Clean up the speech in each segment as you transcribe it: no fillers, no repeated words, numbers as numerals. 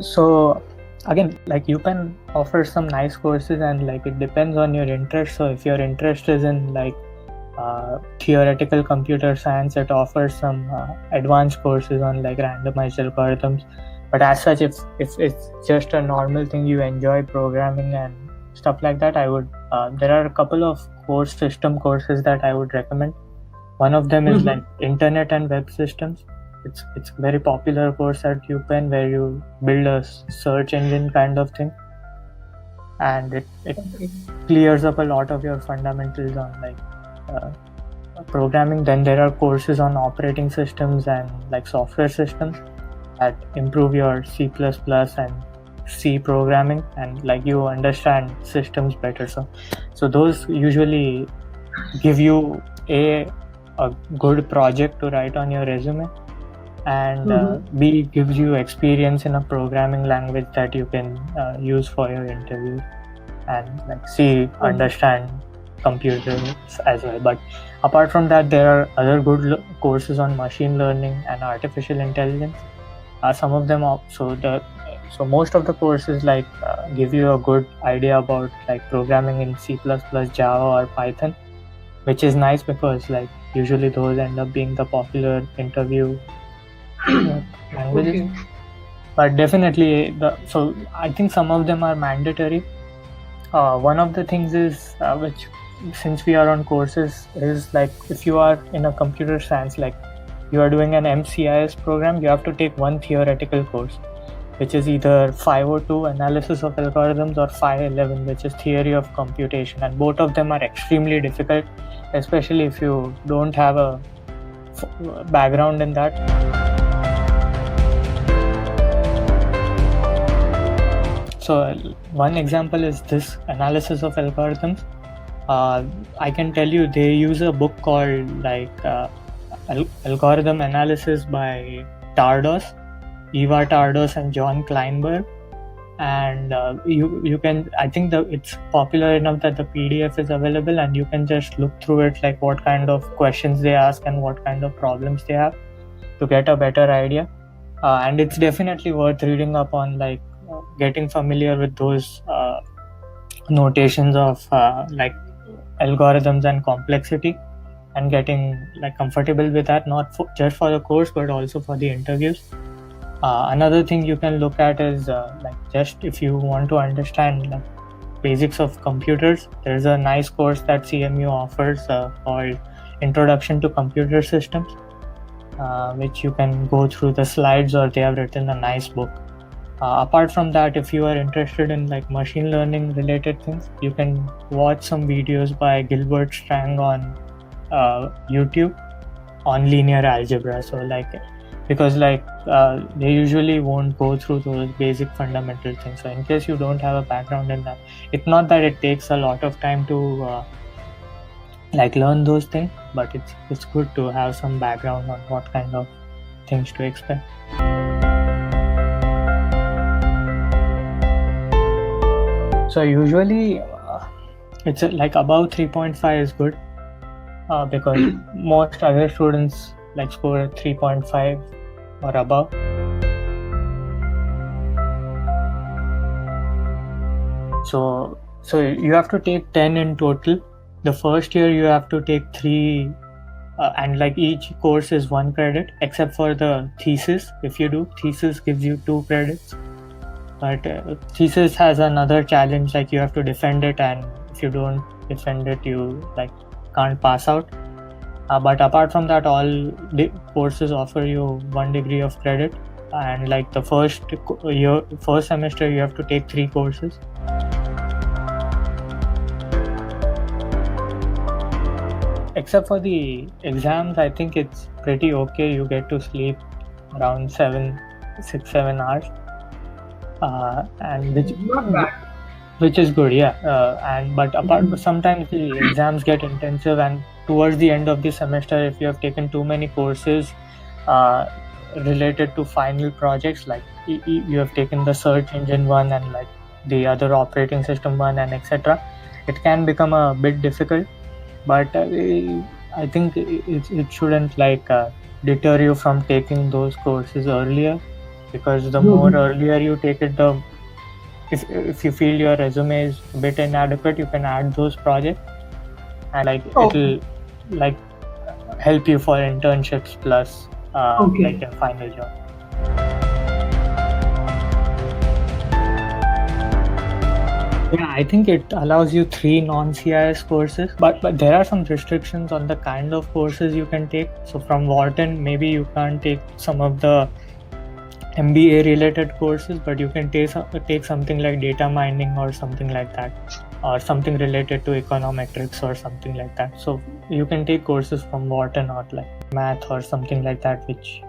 So again, like UPenn offers some nice courses, and like it depends on your interest. So if your interest is in like theoretical computer science, it offers some advanced courses on like randomized algorithms. But as such, if it's just a normal thing, you enjoy programming and stuff like that, I would there are a couple of core system courses that I would recommend. One of them is like internet and web systems. It's a very popular course at UPenn where you build a search engine kind of thing, and it clears up a lot of your fundamentals on like programming. Then there are courses on operating systems and like software systems that improve your C++ and C programming, and like you understand systems better. So those usually give you a good project to write on your resume, and B, gives you experience in a programming language that you can use for your interview, and like C, understand computers as well. But apart from that, there are other good courses on machine learning and artificial intelligence. Some of them are so most of the courses like give you a good idea about like programming in C++, Java, or Python, which is nice because like usually those end up being the popular interview languages. Okay. But definitely so I think some of them are mandatory. One of the things is which, since we are on courses, is like if you are in a computer science, like you are doing an MCIS program, you have to take one theoretical course, which is either 502 analysis of algorithms or 511, which is theory of computation, and both of them are extremely difficult, especially if you don't have a background in that. So one example is this analysis of algorithms. I can tell you they use a book called like Algorithm Analysis by Tardos, Eva Tardos and John Kleinberg. And you can, I think it's popular enough that the PDF is available, and you can just look through it, like what kind of questions they ask and what kind of problems they have, to get a better idea. And it's definitely worth reading up on, like getting familiar with those notations of like algorithms and complexity, and getting like comfortable with that, not just for the course but also for the interviews. Another thing you can look at is like just if you want to understand like basics of computers, there's a nice course that CMU offers called Introduction to Computer Systems, which you can go through the slides, or they have written a nice book. Apart from that, if you are interested in like machine learning related things, you can watch some videos by Gilbert Strang on YouTube on linear algebra. So like, because like they usually won't go through those basic fundamental things. So in case you don't have a background in that, it's not that it takes a lot of time to like learn those things, but it's good to have some background on what kind of things to expect. So usually it's like above 3.5 is good, because most other students like score at 3.5 or above. So you have to take 10 in total. The first year you have to take 3, and like each course is 1 credit, except for the thesis. If you do, thesis gives you 2 credits. But thesis has another challenge, like you have to defend it, and if you don't defend it, you like can't pass out. But apart from that, all the courses offer you 1 degree of credit, and like the first semester you have to take 3 courses. Except for the exams, I think it's pretty okay. You get to sleep around 6-7 hours, and which is good, yeah. But apart, sometimes the exams get intensive, and towards the end of the semester, if you have taken too many courses related to final projects, like you have taken the search engine one and like the other operating system one and etc., it can become a bit difficult. But I think it shouldn't like deter you from taking those courses earlier. because the more earlier you take it, the if you feel your resume is a bit inadequate, you can add those projects, and like it'll like help you for internships plus like your final job. Yeah, I think it allows you 3 non-CIS courses, but there are some restrictions on the kind of courses you can take. So from Wharton, maybe you can't take some of the MBA related courses, but you can take something like data mining or something like that, or something related to econometrics or something like that. So you can take courses from Wharton or like math or something like that, which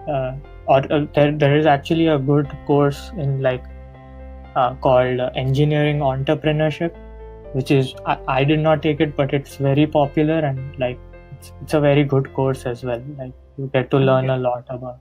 there is actually a good course in like called engineering entrepreneurship, which is I did not take it, but it's very popular, and like it's a very good course as well. Like you get to learn a lot about